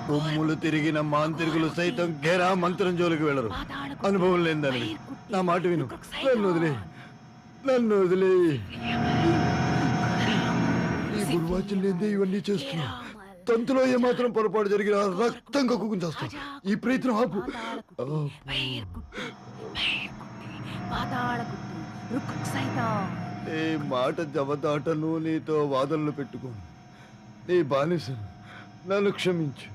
కొమ్ములు తిరిగిన మాంత్రికులు సైతం గేరా మంత్రం జోలికి వెళ్ళరు. అనుభవం లేదని నా మాట విను. నన్ను వదిలే ఈ గురువాచ్యం లేదే ఇవన్నీ చేస్తున్నా. తంతులో ఏమాత్రం పొరపాటు జరిగినా రక్తం కక్కుని చేస్తా. ఈ ప్రయత్నం ఆపు. ఏ మాట జవదాటను, నీతో వాదనలు పెట్టుకోను. నీ బానిసను, నన్ను క్షమించు.